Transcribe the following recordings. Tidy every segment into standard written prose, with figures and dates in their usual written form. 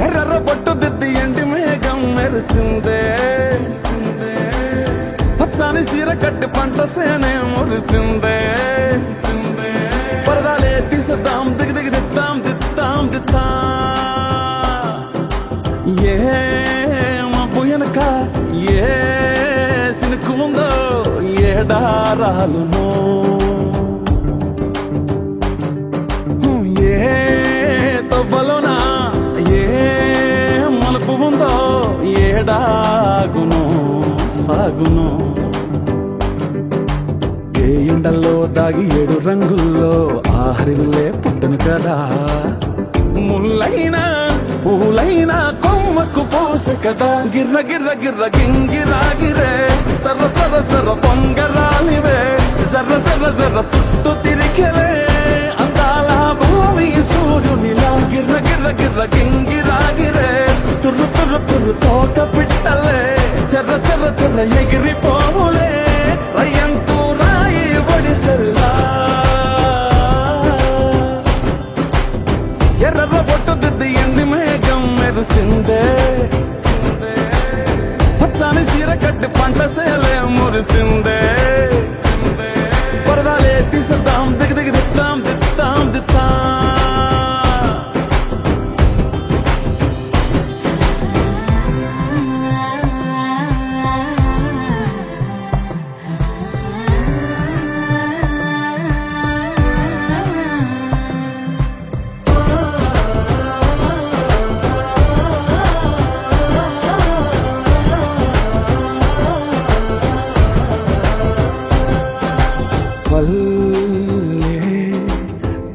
ఎర్ర బొట్టు దిద్ది ఎండి మేఘం మెరిసిందే పచ్చాని సీర కట్టి పంట సేనే మురిసిందే పరదాలే తీసేద్దాం దిగి దిగి దిద్దాం దిద్దాం దిద్దా ఏ మబ్బు వెనక ఏ సినుకు ఉందో ఏడారాలునో ఏ తవ్వలోనా ఏ మలుపు ఉందో ఏడాగునో సాగునో ఏ ఎండల్లో దాగి 7 రంగుల్లో ఆహరివులే పుట్టను కదా ముల్లైనా పూలైనా కొమ్మకు పోసె కదా గిర్ర గిర్ర గిర్ర గింగిరాగిరే సర్ర సర్ర సర్ర పొంగరాలివే జర్ర జర్ర జర్ర సుట్టు తిరిగలే అందాల భూమి సూర్యునిలా గిర్ర గిర్ర గిర్ర గింగిరాగిరే తుర్రు తుర్రు తుర్రు తోట పిట్టలే చెర్ర చెర్ర చెర్ర ఎగిరిపోవులే రయ్యంటూ రాయి ఒడిసెల్లా ఎర్ర బొట్టు దిద్ది ఎండి మేఘం మెరిసిందే పచ్చాని సీర కట్టి పంట సేలే మురిసిందే పరదాలే తీసేద్దాం దిగి దిగి దిద్దాం దిద్దాం దిద్దా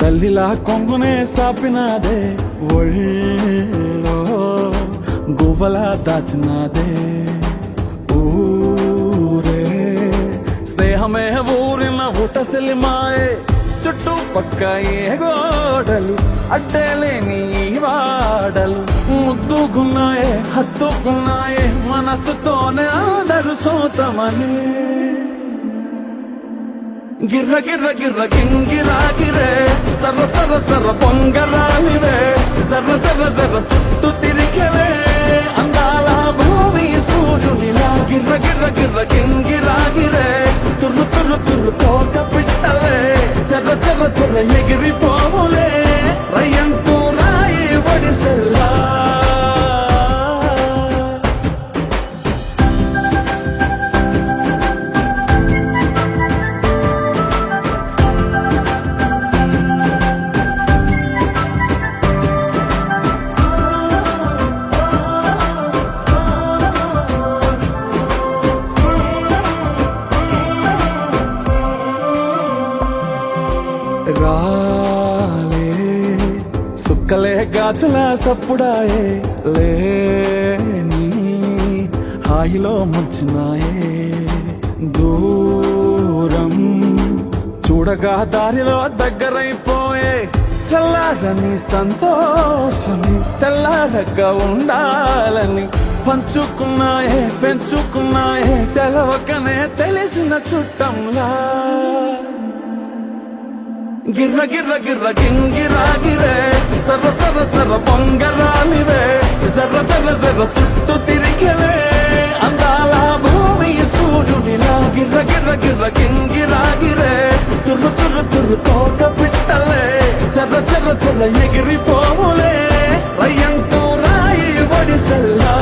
తల్లిలా కొంగునే సాపినాదే ఒళ్ళో గువ్వలా దాచినాదే ఊరే స్నేహమే ఊరిన ఊటసెలిమాయే చుట్టూ పక్క ఏ గోడలు అడ్డేలేని వాడలు ముద్దుకున్నాయే హత్తుకున్నాయే మనసుతోనే ఆదరు సోతమని గిర్ర గిర్ర గిర్ర గింగిరాగిరే సర్ర సర్ర సర్ర పొంగరాలివే జర్ర జర్ర జర్ర సుట్టు తిరిగలే అందాల భూమి సూర్యునిలా గిర్ర గిర్ర గిర్ర గింగిరాగిరే తుర్రు తుర్రు తుర్రు తోట పిట్టలే చెర్ర చెర్ర చెర్ర ఎగిరిపోవులే రయ్యంటూ రాయి ఒడిసెల్లా రాలే సుక్కలే గాజుల సప్పుడాయే లేని హాయిలో ముంచినాయే దూరం చూడగా దారిలో దగ్గరైపోయే చల్లారని సంతోషమి తెల్లారగా ఉండాలని పంచుకున్నాయే పెంచుకున్నాయే తెలవకనే తెలిసిన చుట్టంలా గిర్ర గిర్ర గిర్ర గింగిరాగిరే సర్ర సర్ర సర్ర పొంగరాలివే జర్ర జర్ర జర్ర సుట్టు తిరిగలే అందాల భూమి సూర్యునిలా గిర్ర గిర్ర గిర్ర గింగిరాగిరే తుర్రు తుర్రు తుర్రు తోట పిట్టలే చెర్ర చెర్ర చెర్ర ఎగిరిపోవులే రయ్యంటూ రాయి ఒడిసెల్లా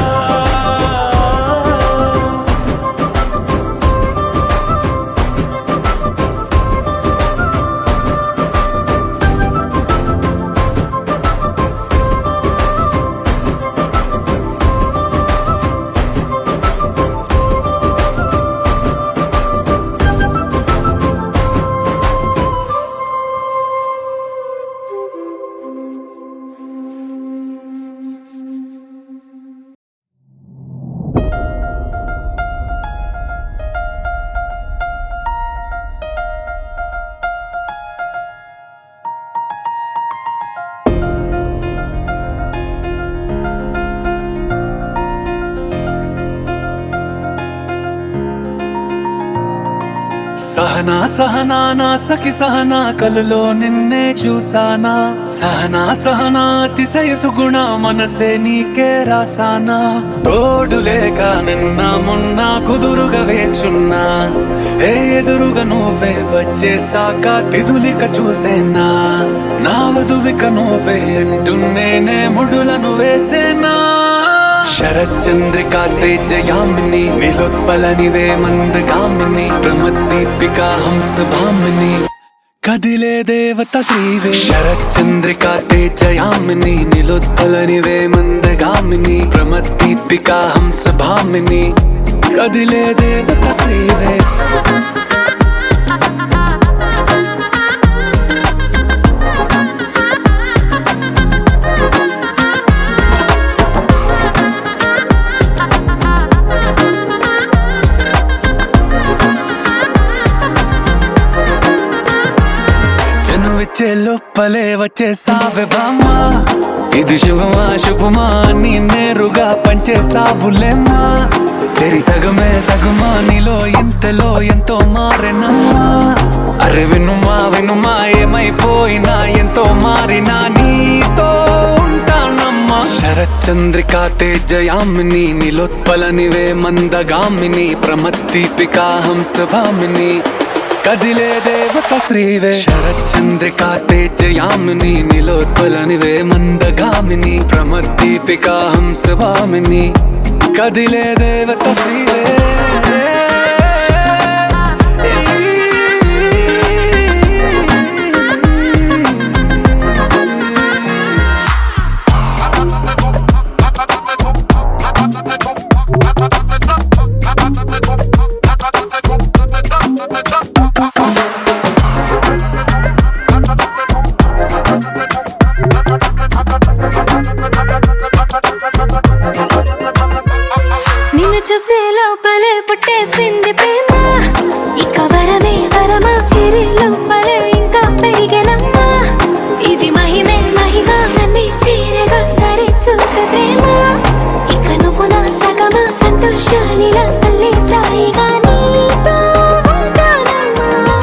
సహనా సహనా నా సఖి సహనా కలులో నిన్నే చూసానా సహనా సహనా అతిశయ సుగుణ మనసే నీకే రాసానా తోడు లేక నిన్న మొన్న కుదురుగా వేచున్నా ఏ ఎదురుగా నువ్వే వచ్చేసాక తిదులిక చూసేనా నా వధువిక నువ్వే అంటున్నేనే ముడులను వేసేనా శరచంద్రికా తేజయామిని నీలోత్పలనివే మందగామిని ప్రమద్దీపికా హంసభామిని కదిలే దేవత శ్రీవే శరచంద్రికా తేజయామిని నీలోత్పలనివే మందగామిని ప్రమద్దీపికా హంసభామిని కదిలే దేవత శ్రీవే వచ్చే లోపలే వచ్చేసావే బామ్మా ఇది శుభమా శుభమా నీ నేరుగా పంచేసావులేమ్మా చెరి సగమే సగమా నీలో ఇంతలో ఎంతో మారెనమ్మా అరే వినుమా వినుమా ఏమైపోయినా ఎంతో మారినా నీతో ఉంటానమ్మా శరచంద్రికా తేజయామిని నీలోత్పలనివే మందగామిని ప్రమద్దీపికా హంసభామిని కదిలే దేవత శ్రీవే శరచంద్రికా తేజయామిని నీలోత్పలనివే మందగామిని ప్రమద్దీపికా హంసభామిని కదిలే దేవత శ్రీవే చూసే లోపలే పుట్టేసింది ప్రేమ ఇక వరమే వరమా చిరి లోపలే ఇంకా పెరిగెనమ్మా ఇది మహిమే మహిమ నన్నే చీరగా ధరి చూపే ప్రేమ ఇక నువ్వు నా సగమా సంతోషాలిలా మళ్ళీ సాయిగా నీతో ఉంటానమ్మా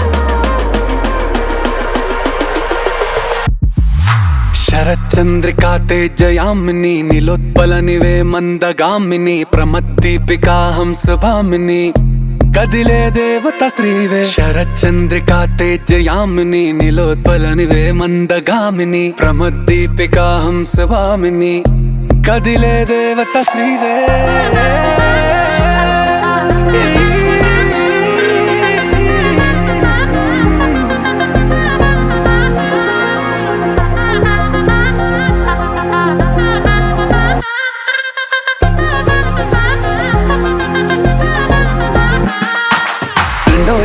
శరచంద్రికా తేజయామిని నీలోత్పలనివే మందగామిని ప్రమద్దీపికా హంసభామిని కదిలే దేవత శ్రీవే శరచంద్రికా తేజయామిని నీలోత్పలనివే మందగామిని ప్రమద్దీపికా హంసభామిని కదిలే దేవత శ్రీవే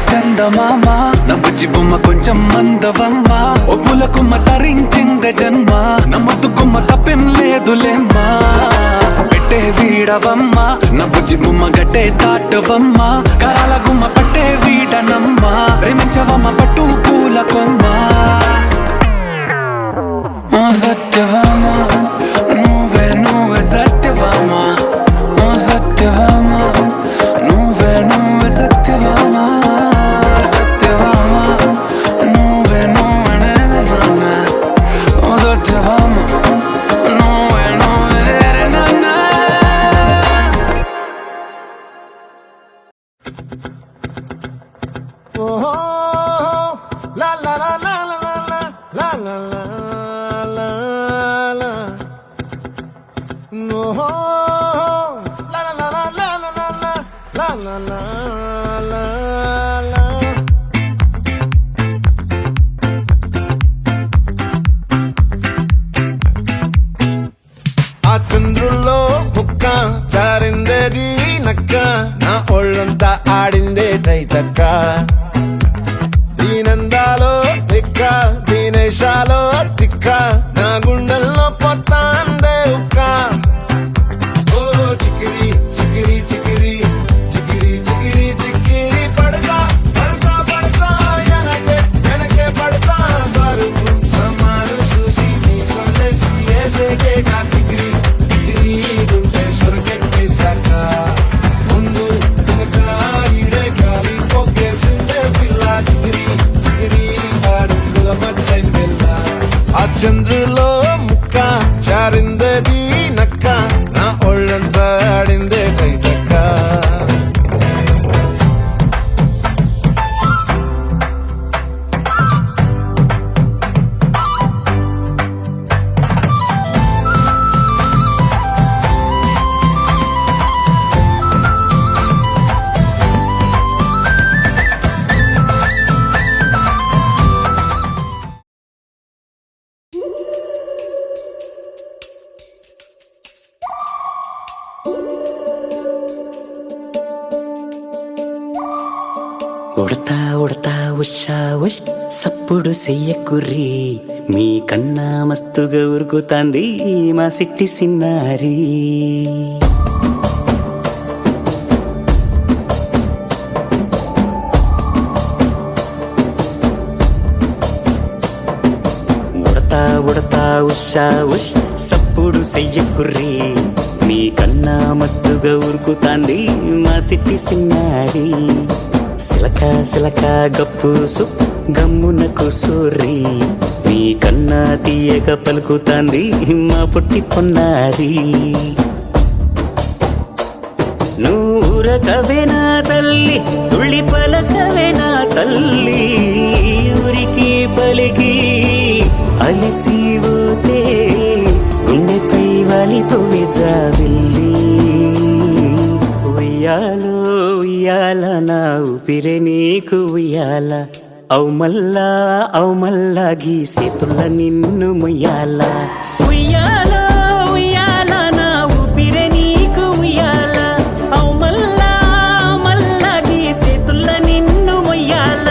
చందమామ నవ్వుచి బొమ్మ కొంచెం మందవమ్మ ఒప్పుల కుమ్మ తరించిందే జన్మ నమ్మద్దు కుమ్మ తప్పేం లేదులేమ్మా పెట్టే వీడవమ్మ నవ్వుచి బొమ్మ గట్టే దాటవమ్మ కరాల గుమ్మ పట్టే వీడనమ్మ ప్రేమించవమ్మ పట్టు పూల కొమ్మ సత్యవామ నువ్వే నువ్వే సత్యవామ సత్యవామ నువ్వే నువ్వే సత్యవామ ఆ చంద్రుల్లో ముక్క చారిందేది నక్క నా ఒళ్ళంతా ఆడిందే తైతక్క దీనందాలో తిక్క దీనేశాలో తిక్క నా గుండెల్లో పొత్తాందే ఉక్క ఓ చికిరి చికిరి చికిరి చికిరి చికిరి చికిరి పడతా పడతా పడతా వెనకే వెనకే పడతా సరుకు సమాలు చూసి నీ సొల్లేసి ఏసేకే కా చికిరి చికిరి గుంటే సొరకెట్టే సాక ముందు వెనక ఈడే గాలి జారిందేది నక్క నా ఒళ్ళంతా ఆడిందే తైతక్క ఉడతా ఉడతా ఉషా ఉష్ సప్పుడు చెయ్యకుర్రి మీ కన్నా మస్తుగా ఉరుకుతాంది మా సిట్టి సిన్నారి ఉడతా ఉడతా ఉషా ఉష్ సప్పుడు చెయ్యకుర్రి మీ కన్నా మస్తుగా ఉరుకుతాంది మా సిట్టి సిన్నారి సిలక సిలక గప్పుసు గమ్మున కూసూరి నీ కన్నా తీయక పలుకుతాంది మా పుట్టి పొన్నారి నూరకవేనా తల్లి తుళ్ళి పలకవేనా తల్లి ఊరికి పలికి అలిసిపోతే గుండెపై వాలిపోవే జాబిల్లి ఉయ్యాలో ఉయ్యాల నా ఊపిరే నీకు ఉయ్యాల అవు మల్లా గీసేతుల్ల నిన్ను ముయ్యాల ఉయ్యాల ఉయ్యాల నా ఊపిరే నీకు ఉయ్యాల అవు మల్లా గీసేతుల్ల నిన్ను ముయ్యాల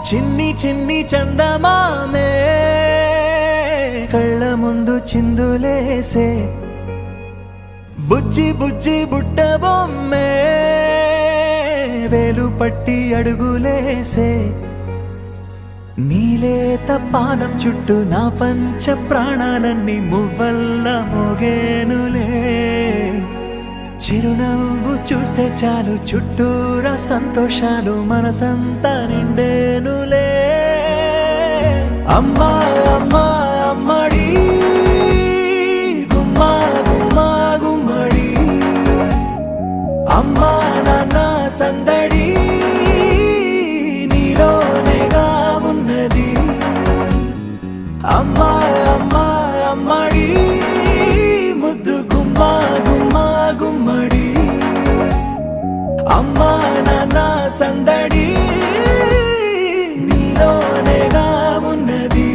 చిన్ని చిన్ని చందమామే కళ్ళ ముందు చిందులేసే బుజ్జి బుజ్జి బుట్ట బొమ్మే వేలు పట్టి అడుగులేసే నీలేత పానం చుట్టూ నా పంచ ప్రాణాలన్నీ మువ్వల్ల మోగేనులే చిరునవ్వు చూస్తే చాలు చుట్టూరా సంతోషాలు మనసంతా నిండేనులే అమ్మా అమ్మా అమ్మడి గుమ్మా గుమ్మా గుమ్మడి అమ్మా నాన్న సందడి నీలోనేగా ఉన్నది అమ్మా అమ్మా అమ్మడి ముద్దు గుమ్మా గుమ్మా గుమ్మడి అమ్మా నాన్న సందడి నీలోనేగా ఉన్నది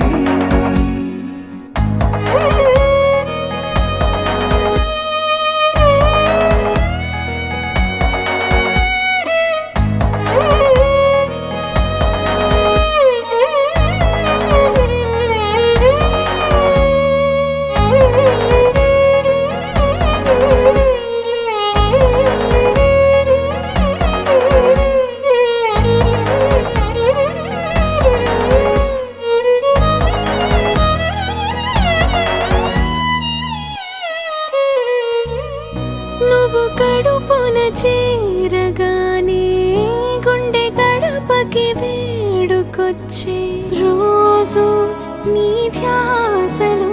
నువ్వు కడుపున చేరగానే గుండె గడపకి వేడుకొచ్చే రోజు నీ ధ్యాసలో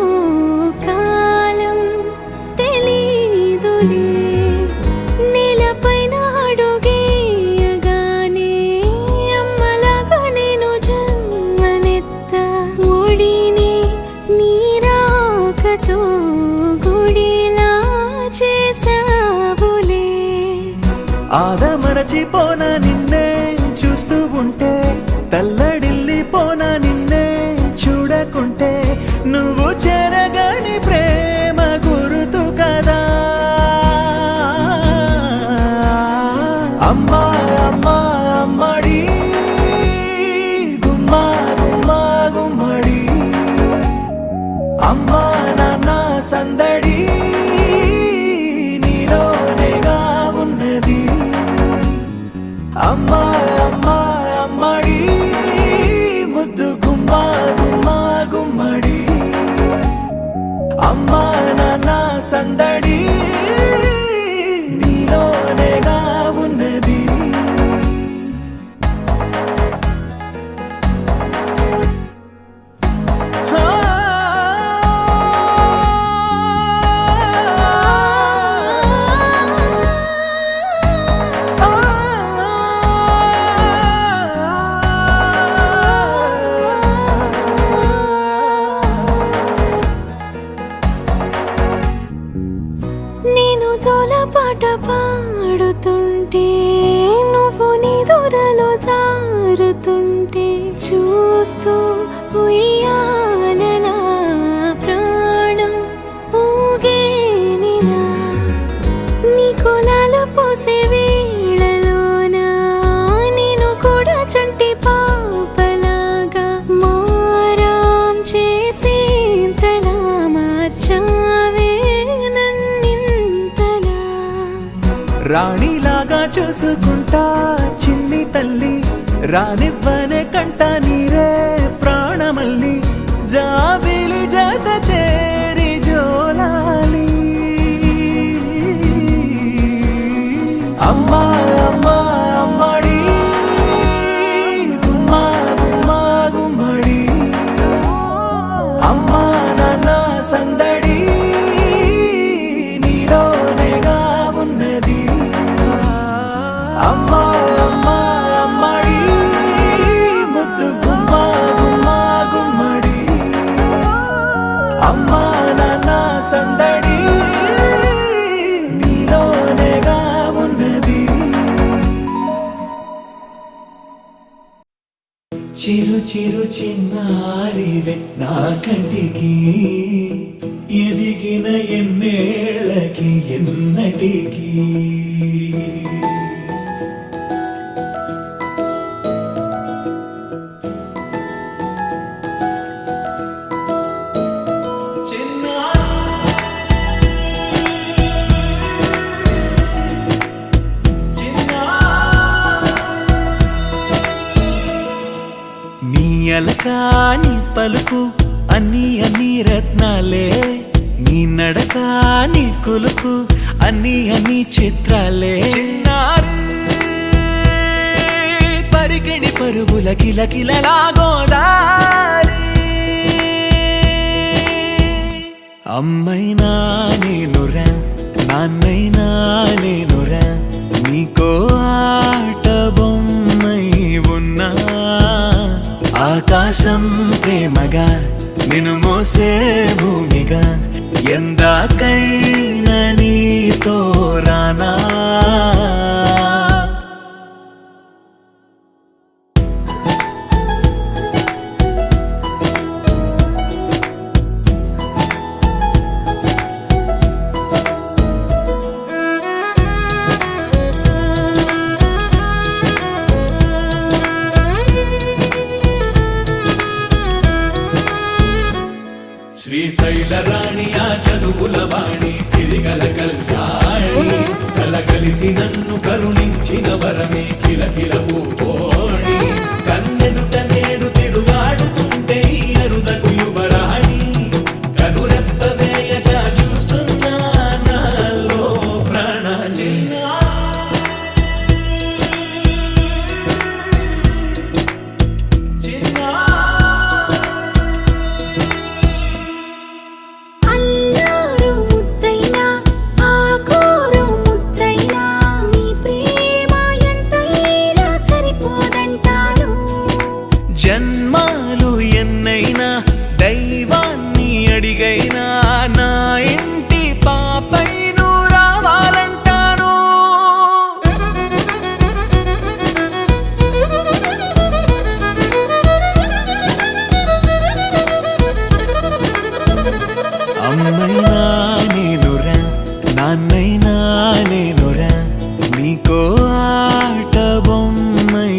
కాలం తెలీదులే నేలపైన అడుగేయగానే అమ్మలాగా నేను జన్మనెత్త ఒడిని నీ రాకతో గుడిలా చేసావులే ఆదమరచిపోనా నిన్నే చూస్తూ ఉంటే తల్లడిల్లిపోనా నిన్నే చూడకుంటే నువ్వు చెరగని ప్రేమ గురుతు కదా అమ్మా అమ్మా అమ్మడి గుమ్మా గుమ్మా గుమ్మడి అమ్మా నాన్న సందడి నీలోనేగా ఉన్నది అమ్మా అమ్మా అమ్మడి ముద్దు గుమ్మా గుమ్మా గుమ్మడి అమ్మా నాన్న సందడి నీలోనేగా ఉన్నది నేను జోలపాట పాడుతుంటే నువ్వు నీ దూరలో జారుతుంటే చూస్తూ ఉయ్యాలలా ప్రాణం ఊగేనిలా నీ కులాల పోసే వేళలోనా నేను కూడా చంటి పాపలాగా మారాం చేసేంతలా మార్చావే రాణిలాగా చూసుకుంటా చిన్ని తల్లి రానివ్వనే కంట నీరే ప్రాణమల్లి జాబిలి జత చేరి జోలాలి అమ్మా అమ్మా అమ్మడి గుమ్మా గుమ్మా గుమ్మడి అమ్మా నాన్న సందడి నీలోనేగా ఉన్నది అమ్మా అమ్మా అమ్మడి ముద్దు గుమ్మా గుమ్మా గుమ్మడి అమ్మా నాన్న సందడి నీలోనేగా ఉన్నది చిరు చిరు చిన్నారివే నా కంటికి ఎదిగిన ఎన్నేళ్ళకి ఎన్నటికి నలక నీ పలుకు అన్ని అన్ని రత్నాలే నీ నడక నీ కులుకు అన్ని అన్ని చిత్రాలే చిన్నారు పరికిణి పరుగుల కిలకిలలా గోదారి అమ్మైనా నేనురా నాన్నైనా నేనురా నీకో ఆట బొమ్మై ఉన్నా ఆకాశం ప్రేమగా నిన్ను మోసే భూమిగా ఎందాకైనా నీతో రానా శ్రీశైల రాణి ఆ చదువుల వాణి సిరిగల కళ్యాణి కలగలిసి నన్ను కరుణించిన వరమే కిలకిల పూకోణి కన్నెదుట నేడు తిరుగాడుతుంటే అరుదకు యువరాణి కనురెప్ప వేయక చూస్తున్నా నాలో ప్రాణ అల్లారు ముద్దైనా ఆకోరు ముద్దైనా నీ ప్రేమ ఎంతైనా సరిపోదంటాను జన్మాలు ఎన్నైనా దైవాన్ని అడిగైనా నా ఇంటి పాపై నువ్వు రావాలంటాను అమ్మైనా నేనురా నాన్నైనా నేనురా నీకో ఆట బొమ్మై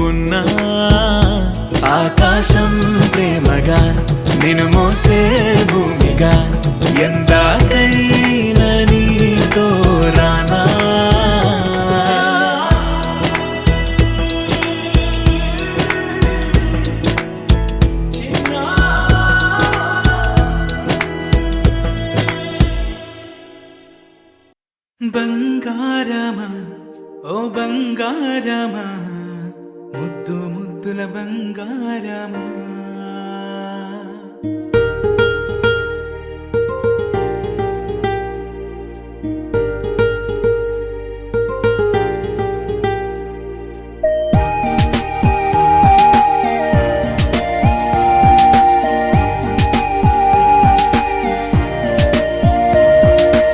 ఉన్నా ఆకాశం ప్రేమగా నిన్ను మోసే భూమిగా ఎందాకైనా నీతో రానా బంగారమా ఓ బంగారమా ముద్దు ముద్దుల బంగారమా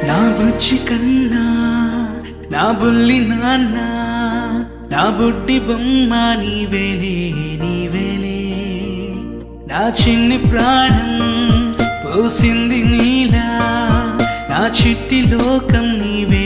నా బుజ్జి కన్నా నా బుల్లి నాన్న నా బుడ్డి బొమ్మ నీవేలే నీవేలే నా చిన్ని ప్రాణం పోసింది నీలా నా చిట్టి లోకం నీవే